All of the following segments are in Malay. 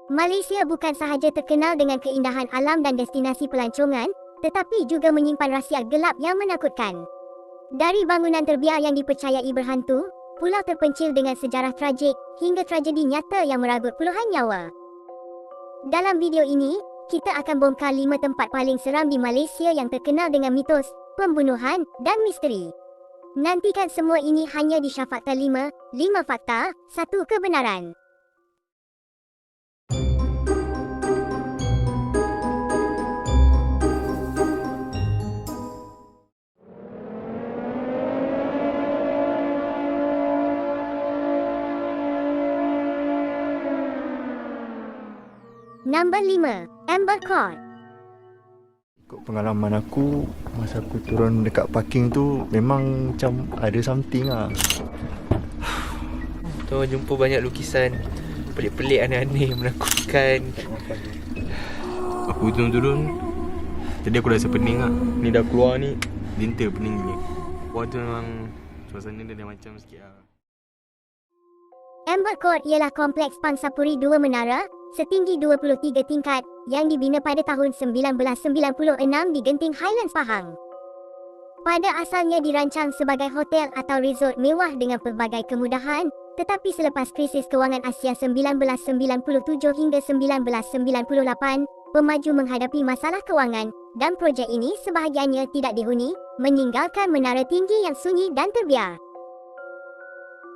Malaysia bukan sahaja terkenal dengan keindahan alam dan destinasi pelancongan, tetapi juga menyimpan rahsia gelap yang menakutkan. Dari bangunan terbiar yang dipercayai berhantu, pulau terpencil dengan sejarah tragik, hingga tragedi nyata yang merenggut puluhan nyawa. Dalam video ini, kita akan bongkar 5 tempat paling seram di Malaysia yang terkenal dengan mitos, pembunuhan, dan misteri. Nantikan semua ini hanya di Syafakta 5 fakta, 1 kebenaran. Nombor 5. Amber Court. Ikut pengalaman aku, masa aku turun dekat parking tu, memang macam ada something lah. Tu jumpa banyak lukisan pelik-pelik, aneh-aneh, menakutkan. Aku turun, tadi aku rasa pening lah. Ni dah keluar ni, lintir pening ni. Wah tu memang suasana dia macam sikit lah. Amber Court ialah kompleks Pangsapuri 2 menara, setinggi 23 tingkat, yang dibina pada tahun 1996 di Genting Highlands, Pahang. Pada asalnya dirancang sebagai hotel atau resort mewah dengan pelbagai kemudahan, tetapi selepas krisis kewangan Asia 1997 hingga 1998, pemaju menghadapi masalah kewangan dan projek ini sebahagiannya tidak dihuni, meninggalkan menara tinggi yang sunyi dan terbiar.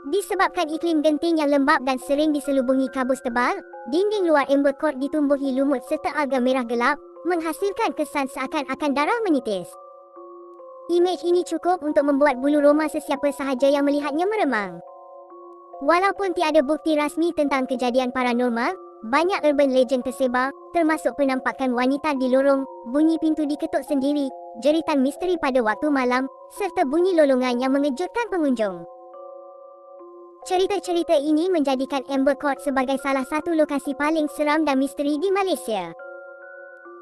Disebabkan iklim Genting yang lembap dan sering diselubungi kabus tebal, dinding luar Amber Court ditumbuhi lumut serta alga merah gelap, menghasilkan kesan seakan-akan darah menitis. Imej ini cukup untuk membuat bulu roma sesiapa sahaja yang melihatnya meremang. Walaupun tiada bukti rasmi tentang kejadian paranormal, banyak urban legend tersebar, termasuk penampakan wanita di lorong, bunyi pintu diketuk sendiri, jeritan misteri pada waktu malam, serta bunyi lolongan yang mengejutkan pengunjung. Cerita-cerita ini menjadikan Amber Court sebagai salah satu lokasi paling seram dan misteri di Malaysia.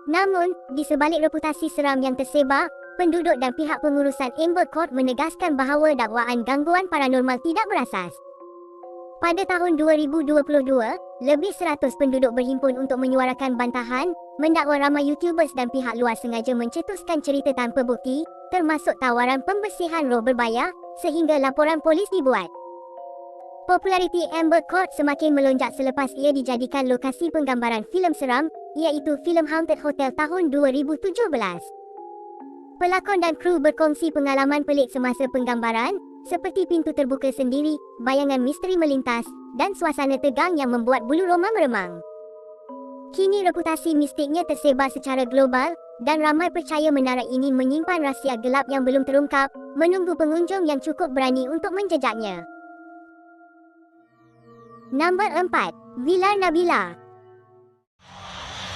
Namun, di sebalik reputasi seram yang tersebar, penduduk dan pihak pengurusan Amber Court menegaskan bahawa dakwaan gangguan paranormal tidak berasas. Pada tahun 2022, lebih 100 penduduk berhimpun untuk menyuarakan bantahan, mendakwa ramai YouTubers dan pihak luar sengaja mencetuskan cerita tanpa bukti, termasuk tawaran pembersihan roh berbayar, sehingga laporan polis dibuat. Populariti Amber Court semakin melonjak selepas ia dijadikan lokasi penggambaran filem seram, iaitu filem Haunted Hotel tahun 2017. Pelakon dan kru berkongsi pengalaman pelik semasa penggambaran, seperti pintu terbuka sendiri, bayangan misteri melintas, dan suasana tegang yang membuat bulu roma meremang. Kini reputasi mistiknya tersebar secara global, dan ramai percaya menara ini menyimpan rahsia gelap yang belum terungkap, menunggu pengunjung yang cukup berani untuk menjejaknya. Nombor 4. Villa Nabila.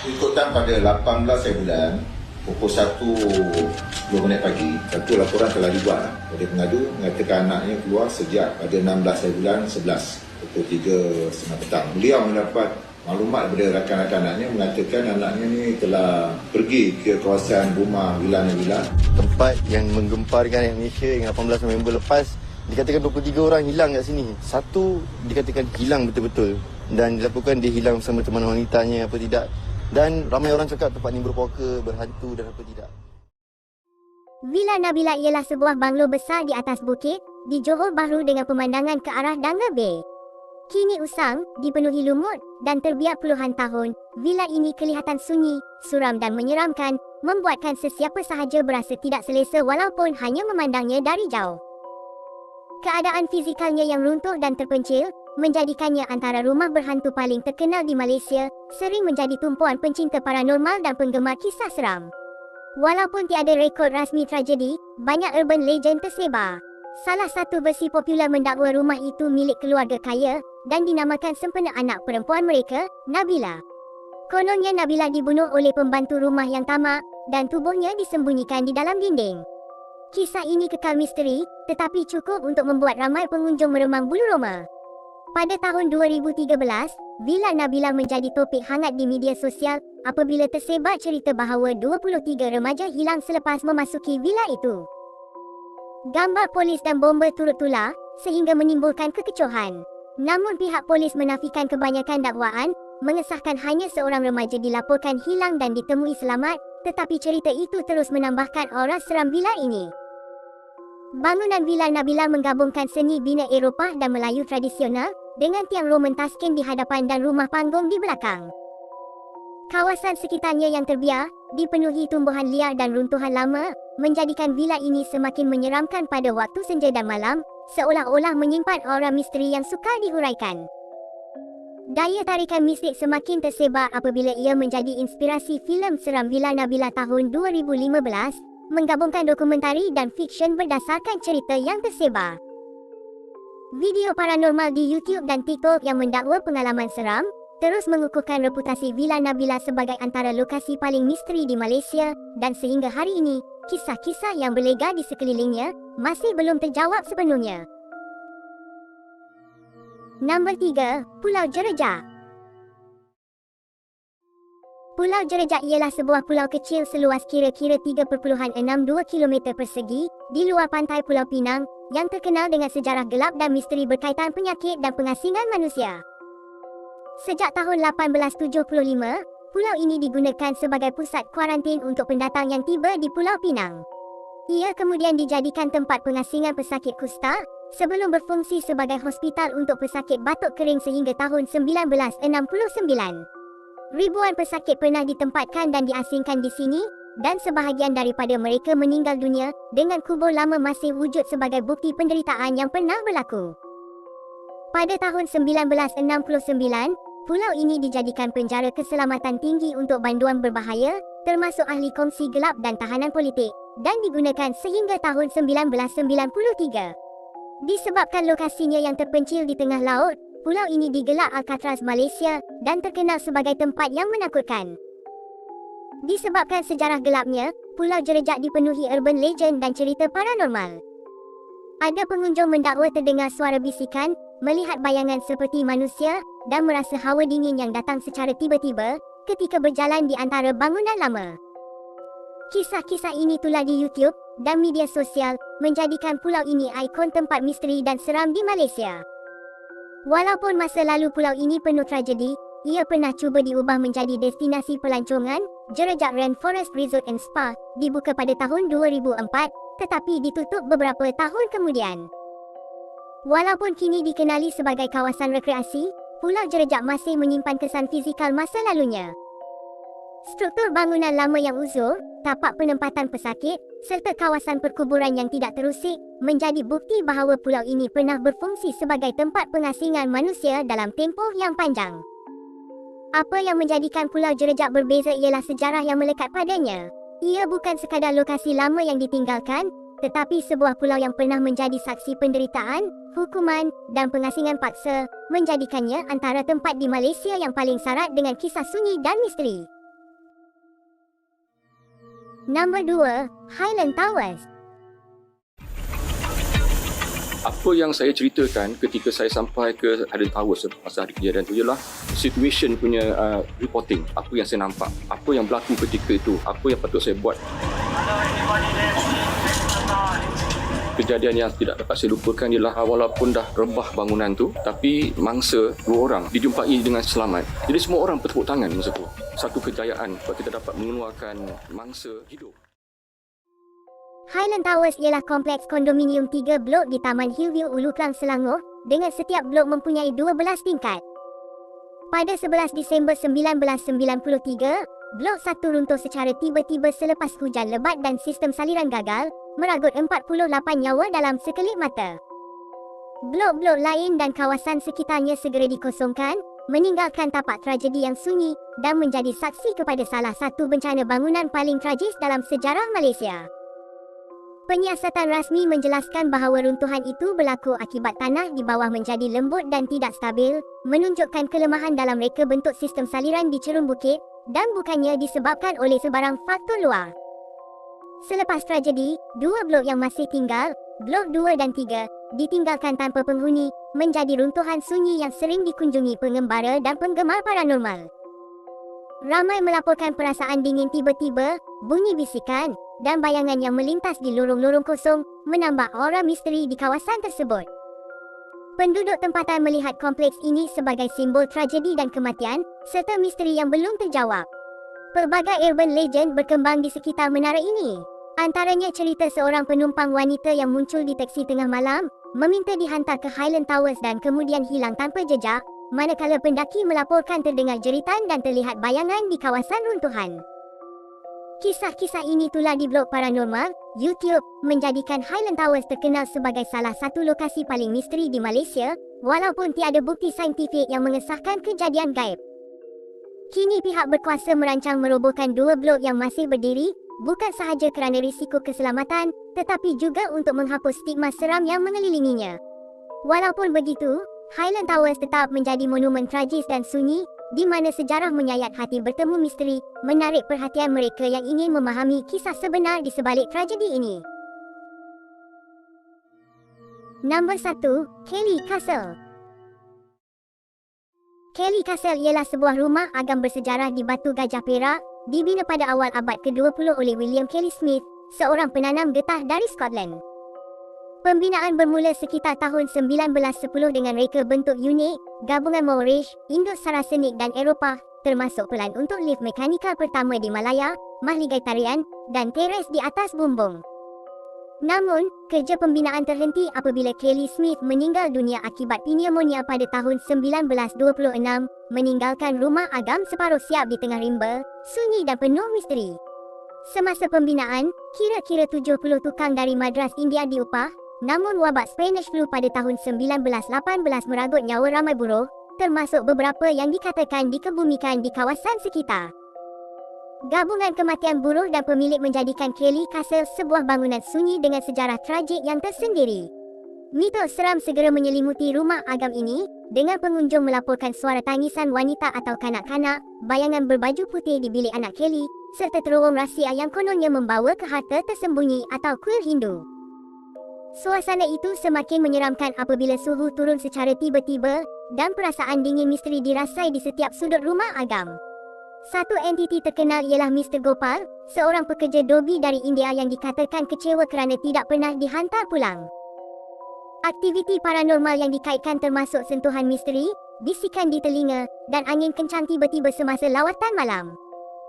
Ikutan pada 18 bulan, pukul 1.20 pagi, satu laporan telah dibuat oleh pengadu mengatakan anaknya keluar sejak pada 16 bulan 11, pukul 3.30 petang. Beliau mendapat maklumat daripada rakan-rakan anaknya mengatakan anaknya ni telah pergi ke kawasan rumah Villa Nabila. Tempat yang menggemparkan rakyat Malaysia yang 18 November lepas, dikatakan 23 orang hilang kat sini. Satu dikatakan hilang betul-betul. Dan dilaporkan dia hilang bersama teman wanitanya apa tidak. Dan ramai orang cakap tempat ini berpoka, berhantu dan apa tidak. Villa Nabila ialah sebuah banglo besar di atas bukit, di Johor Bahru dengan pemandangan ke arah Danga Bay. Kini usang, dipenuhi lumut, dan terbiar puluhan tahun, villa ini kelihatan sunyi, suram dan menyeramkan, membuatkan sesiapa sahaja berasa tidak selesa walaupun hanya memandangnya dari jauh. Keadaan fizikalnya yang runtuh dan terpencil, menjadikannya antara rumah berhantu paling terkenal di Malaysia, sering menjadi tumpuan pencinta paranormal dan penggemar kisah seram. Walaupun tiada rekod rasmi tragedi, banyak urban legend tersebar. Salah satu versi popular mendakwa rumah itu milik keluarga kaya, dan dinamakan sempena anak perempuan mereka, Nabila. Kononnya Nabila dibunuh oleh pembantu rumah yang tamak, dan tubuhnya disembunyikan di dalam dinding. Kisah ini kekal misteri, tetapi cukup untuk membuat ramai pengunjung meremang bulu roma. Pada tahun 2013, Villa Nabila menjadi topik hangat di media sosial apabila tersebar cerita bahawa 23 remaja hilang selepas memasuki villa itu. Gambar polis dan bomba turut tular, sehingga menimbulkan kekecohan. Namun pihak polis menafikan kebanyakan dakwaan, mengesahkan hanya seorang remaja dilaporkan hilang dan ditemui selamat, tetapi cerita itu terus menambahkan aura seram villa ini. Bangunan Villa Nabila menggabungkan seni bina Eropah dan Melayu tradisional dengan tiang Roman Tuscan di hadapan dan rumah panggung di belakang. Kawasan sekitarnya yang terbiar, dipenuhi tumbuhan liar dan runtuhan lama, menjadikan villa ini semakin menyeramkan pada waktu senja dan malam, seolah-olah menyimpan aura misteri yang sukar dihuraikan. Daya tarikan mistik semakin tersebar apabila ia menjadi inspirasi filem seram Villa Nabila tahun 2015, menggabungkan dokumentari dan fiksyen berdasarkan cerita yang tersebar. Video paranormal di YouTube dan TikTok yang mendakwa pengalaman seram terus mengukuhkan reputasi Villa Nabila sebagai antara lokasi paling misteri di Malaysia, dan sehingga hari ini, kisah-kisah yang berlega di sekelilingnya masih belum terjawab sepenuhnya. Nombor 3, Pulau Jerejak. Pulau Jerejak ialah sebuah pulau kecil seluas kira-kira 3.62 km persegi di luar pantai Pulau Pinang yang terkenal dengan sejarah gelap dan misteri berkaitan penyakit dan pengasingan manusia. Sejak tahun 1875, pulau ini digunakan sebagai pusat kuarantin untuk pendatang yang tiba di Pulau Pinang. Ia kemudian dijadikan tempat pengasingan pesakit kusta sebelum berfungsi sebagai hospital untuk pesakit batuk kering sehingga tahun 1969. Ribuan pesakit pernah ditempatkan dan diasingkan di sini, dan sebahagian daripada mereka meninggal dunia dengan kubur lama masih wujud sebagai bukti penderitaan yang pernah berlaku. Pada tahun 1969, pulau ini dijadikan penjara keselamatan tinggi untuk banduan berbahaya, termasuk ahli kongsi gelap dan tahanan politik, dan digunakan sehingga tahun 1993. Disebabkan lokasinya yang terpencil di tengah laut, pulau ini digelar Alcatraz Malaysia dan terkenal sebagai tempat yang menakutkan. Disebabkan sejarah gelapnya, Pulau Jerejak dipenuhi urban legend dan cerita paranormal. Ada pengunjung mendakwa terdengar suara bisikan, melihat bayangan seperti manusia dan merasa hawa dingin yang datang secara tiba-tiba ketika berjalan di antara bangunan lama. Kisah-kisah ini tular di YouTube dan media sosial, menjadikan pulau ini ikon tempat misteri dan seram di Malaysia. Walaupun masa lalu pulau ini penuh tragedi, ia pernah cuba diubah menjadi destinasi pelancongan. Jerejak Rainforest Resort and Spa dibuka pada tahun 2004, tetapi ditutup beberapa tahun kemudian. Walaupun kini dikenali sebagai kawasan rekreasi, Pulau Jerejak masih menyimpan kesan fizikal masa lalunya. Struktur bangunan lama yang uzur, tapak penempatan pesakit, serta kawasan perkuburan yang tidak terusik menjadi bukti bahawa pulau ini pernah berfungsi sebagai tempat pengasingan manusia dalam tempoh yang panjang. Apa yang menjadikan Pulau Jerejak berbeza ialah sejarah yang melekat padanya. Ia bukan sekadar lokasi lama yang ditinggalkan, tetapi sebuah pulau yang pernah menjadi saksi penderitaan, hukuman dan pengasingan paksa, menjadikannya antara tempat di Malaysia yang paling syarat dengan kisah sunyi dan misteri. Nombor 2, Highland Towers. Apa yang saya ceritakan ketika saya sampai ke Highland Towers masa hari kejadian itu ialah situation punya reporting. Apa yang saya nampak, apa yang berlaku ketika itu, apa yang patut saya buat. Kejadian yang tidak dapat saya lupakan ialah walaupun dah rebah bangunan tu, tapi mangsa 2 orang dijumpai dengan selamat. Jadi semua orang bertepuk tangan masa tu. Satu kejayaan sebab kita dapat mengeluarkan mangsa hidup. Highland Towers ialah kompleks kondominium 3 blok di Taman Hillview Ulu Klang, Selangor, dengan setiap blok mempunyai 12 tingkat. Pada 11 Disember 1993, blok 1 runtuh secara tiba-tiba selepas hujan lebat dan sistem saliran gagal, meragut 48 nyawa dalam sekelip mata. Blok-blok lain dan kawasan sekitarnya segera dikosongkan, meninggalkan tapak tragedi yang sunyi dan menjadi saksi kepada salah satu bencana bangunan paling tragis dalam sejarah Malaysia. Penyiasatan rasmi menjelaskan bahawa runtuhan itu berlaku akibat tanah di bawah menjadi lembut dan tidak stabil, menunjukkan kelemahan dalam reka bentuk sistem saliran di cerun bukit dan bukannya disebabkan oleh sebarang faktor luar. Selepas tragedi, 2 blok yang masih tinggal, blok 2 dan 3, ditinggalkan tanpa penghuni, menjadi runtuhan sunyi yang sering dikunjungi pengembara dan penggemar paranormal. Ramai melaporkan perasaan dingin tiba-tiba, bunyi bisikan dan bayangan yang melintas di lorong-lorong kosong, menambah aura misteri di kawasan tersebut. Penduduk tempatan melihat kompleks ini sebagai simbol tragedi dan kematian serta misteri yang belum terjawab. Pelbagai urban legend berkembang di sekitar menara ini. Antaranya cerita seorang penumpang wanita yang muncul di teksi tengah malam, meminta dihantar ke Highland Towers dan kemudian hilang tanpa jejak, manakala pendaki melaporkan terdengar jeritan dan terlihat bayangan di kawasan runtuhan. Kisah-kisah ini tular di blog paranormal, YouTube, menjadikan Highland Towers terkenal sebagai salah satu lokasi paling misteri di Malaysia, walaupun tiada bukti saintifik yang mengesahkan kejadian gaib. Kini pihak berkuasa merancang merobohkan 2 blok yang masih berdiri, bukan sahaja kerana risiko keselamatan, tetapi juga untuk menghapus stigma seram yang mengelilinginya. Walaupun begitu, Highland Towers tetap menjadi monumen tragis dan sunyi, di mana sejarah menyayat hati bertemu misteri, menarik perhatian mereka yang ingin memahami kisah sebenar di sebalik tragedi ini. Nombor 1, Kelly Castle. Kelly Castle ialah sebuah rumah agam bersejarah di Batu Gajah Perak, dibina pada awal abad ke-20 oleh William Kelly Smith, seorang penanam getah dari Scotland. Pembinaan bermula sekitar tahun 1910 dengan reka bentuk unik, gabungan Moorish, Indo-Sarasenik dan Eropah, termasuk pelan untuk lift mekanikal pertama di Malaya, mahligai tarian, dan teres di atas bumbung. Namun, kerja pembinaan terhenti apabila Kelly Smith meninggal dunia akibat pneumonia pada tahun 1926, meninggalkan rumah agam separuh siap di tengah rimba, sunyi dan penuh misteri. Semasa pembinaan, kira-kira 70 tukang dari Madras India diupah, namun wabak Spanish flu pada tahun 1918 meragut nyawa ramai buruh, termasuk beberapa yang dikatakan dikebumikan di kawasan sekitar. Gabungan kematian buruh dan pemilik menjadikan Kelly Castle sebuah bangunan sunyi dengan sejarah tragik yang tersendiri. Mitos seram segera menyelimuti rumah agam ini, dengan pengunjung melaporkan suara tangisan wanita atau kanak-kanak, bayangan berbaju putih di bilik anak Kelly, serta terowong rahsia yang kononnya membawa ke harta tersembunyi atau kuil Hindu. Suasana itu semakin menyeramkan apabila suhu turun secara tiba-tiba dan perasaan dingin misteri dirasai di setiap sudut rumah agam. Satu entiti terkenal ialah Mr. Gopal, seorang pekerja dobi dari India yang dikatakan kecewa kerana tidak pernah dihantar pulang. Aktiviti paranormal yang dikaitkan termasuk sentuhan misteri, bisikan di telinga, dan angin kencang tiba-tiba semasa lawatan malam.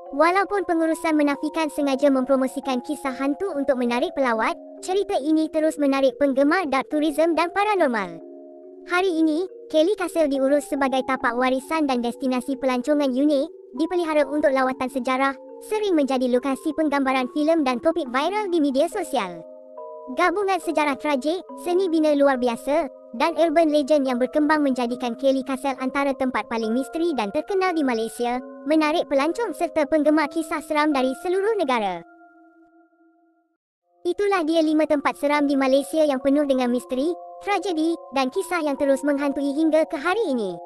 Walaupun pengurusan menafikan sengaja mempromosikan kisah hantu untuk menarik pelawat, cerita ini terus menarik penggemar dark tourism dan paranormal. Hari ini, Kelly Castle diurus sebagai tapak warisan dan destinasi pelancongan unik, dipelihara untuk lawatan sejarah, sering menjadi lokasi penggambaran filem dan topik viral di media sosial. Gabungan sejarah tragik, seni bina luar biasa, dan urban legend yang berkembang menjadikan Kelly Castle antara tempat paling misteri dan terkenal di Malaysia, menarik pelancong serta penggemar kisah seram dari seluruh negara. Itulah dia 5 tempat seram di Malaysia yang penuh dengan misteri, tragedi, dan kisah yang terus menghantui hingga ke hari ini.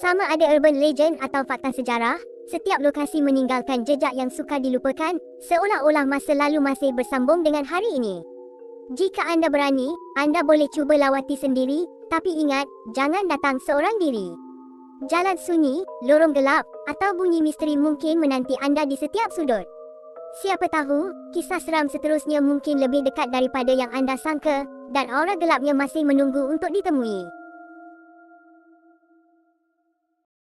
Sama ada urban legend atau fakta sejarah, setiap lokasi meninggalkan jejak yang sukar dilupakan, seolah-olah masa lalu masih bersambung dengan hari ini. Jika anda berani, anda boleh cuba lawati sendiri, tapi ingat, jangan datang seorang diri. Jalan sunyi, lorong gelap, atau bunyi misteri mungkin menanti anda di setiap sudut. Siapa tahu, kisah seram seterusnya mungkin lebih dekat daripada yang anda sangka, dan aura gelapnya masih menunggu untuk ditemui.